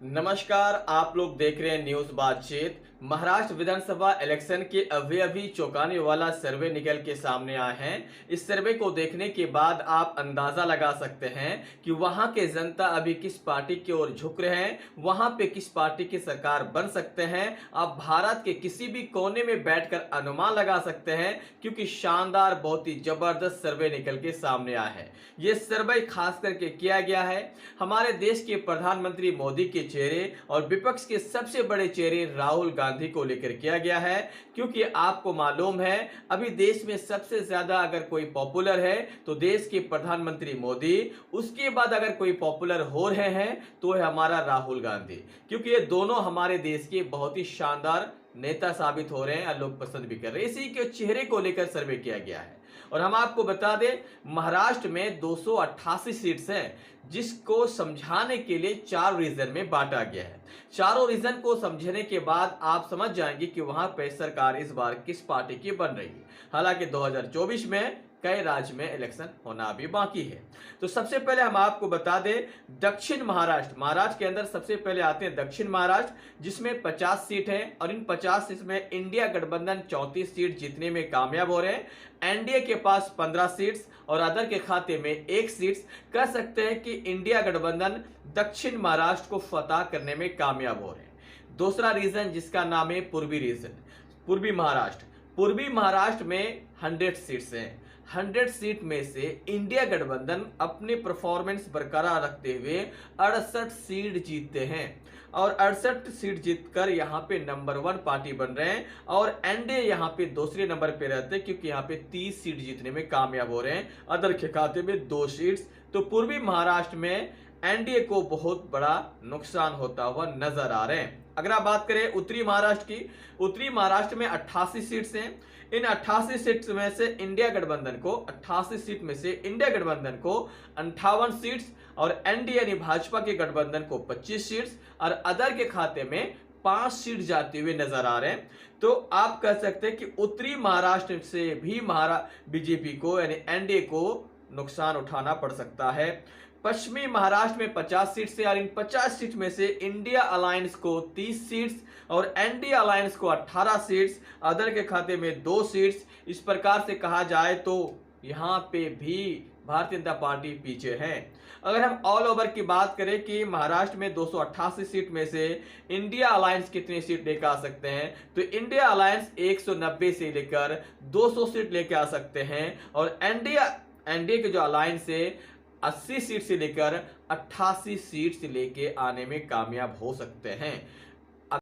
नमस्कार, आप लोग देख रहे हैं न्यूज बातचीत। महाराष्ट्र विधानसभा इलेक्शन के अभी चौंकाने वाला सर्वे निकल के सामने आए हैं। इस सर्वे को देखने के बाद आप अंदाजा लगा सकते हैं कि वहां के जनता अभी किस पार्टी की ओर झुक रहे हैं, वहां पे किस पार्टी की सरकार बन सकते हैं। आप भारत के किसी भी कोने में बैठकर अनुमान लगा सकते हैं, क्योंकि शानदार बहुत ही जबरदस्त सर्वे निकल के सामने आया है। यह सर्वे खास करके किया गया है हमारे देश के प्रधानमंत्री मोदी के चेहरे और विपक्ष के सबसे बड़े चेहरे राहुल गांधी को लेकर किया गया है। क्योंकि आपको मालूम है अभी देश में सबसे ज्यादा अगर कोई पॉपुलर है तो देश के प्रधानमंत्री मोदी, उसके बाद अगर कोई पॉपुलर हो रहे हैं तो है हमारा राहुल गांधी। क्योंकि ये दोनों हमारे देश के बहुत ही शानदार नेता साबित हो रहे हैं और लोग पसंद भी कर रहे हैं। इसी के चेहरे को लेकर सर्वे किया गया है। और हम आपको बता दें, महाराष्ट्र में 288 सीट्स हैं, जिसको समझाने के लिए 4 रीजन में बांटा गया है। चारों रीजन को समझने के बाद आप समझ जाएंगे कि वहां पे सरकार इस बार किस पार्टी की बन रही है। हालांकि 2024 में कई राज्य में इलेक्शन होना अभी बाकी है। तो सबसे पहले हम आपको बता दें, दक्षिण महाराष्ट्र के अंदर सबसे पहले आते हैं दक्षिण महाराष्ट्र, जिसमें 50 सीट है और इन 50 सीट में इंडिया गठबंधन 34 सीट जीतने में कामयाब हो रहे हैं। एनडीए के पास 15 सीट्स और अदर के खाते में 1 सीट्स। कह सकते हैं कि इंडिया गठबंधन दक्षिण महाराष्ट्र को फतह करने में कामयाब हो रहे हैं। दूसरा रीजन जिसका नाम है पूर्वी महाराष्ट्र में 100 सीट्स हैं। 100 सीट में से इंडिया गठबंधन अपने परफॉर्मेंस बरकरार रखते हुए 68 सीट जीतते हैं और 68 सीट जीतकर यहां पे नंबर 1 पार्टी बन रहे हैं। और एनडीए यहां पे दूसरे नंबर पे रहते हैं, क्योंकि यहां पे 30 सीट जीतने में कामयाब हो रहे हैं, अदर के खाते में 2 सीट्स। तो पूर्वी महाराष्ट्र में एनडीए को बहुत बड़ा नुकसान होता हुआ नजर आ रहे हैं। अगर आप बात करें उत्तरी महाराष्ट्र में 88 सीट्स हैं। इन 88 सीट्स में से इंडिया गठबंधन को 58 सीट्स और एनडीए यानी भाजपा के गठबंधन को 25 सीट्स और अदर के खाते में 5 सीट जाते हुए नजर आ रहे हैं। तो आप कह सकते हैं कि उत्तरी महाराष्ट्र से भी बीजेपी को यानी एनडीए को नुकसान उठाना पड़ सकता है। पश्चिमी महाराष्ट्र में 50 सीट्स है और इन 50 सीट में से इंडिया अलायंस को 30 सीट्स और एनडीए अलायंस को 18 सीट्स, अदर के खाते में 2 सीट्स। इस प्रकार से कहा जाए तो यहां पे भी भारतीय जनता पार्टी पीछे है। अगर हम ऑल ओवर की बात करें कि महाराष्ट्र में 288 सीट में से इंडिया अलायंस कितनी सीट लेकर आ सकते हैं, तो इंडिया अलायंस 190 से लेकर 200 सीट लेकर आ सकते हैं और एनडीए के जो अलायंस है 80 सीट से लेकर 88 सीट से लेके आने में कामयाब हो सकते हैं।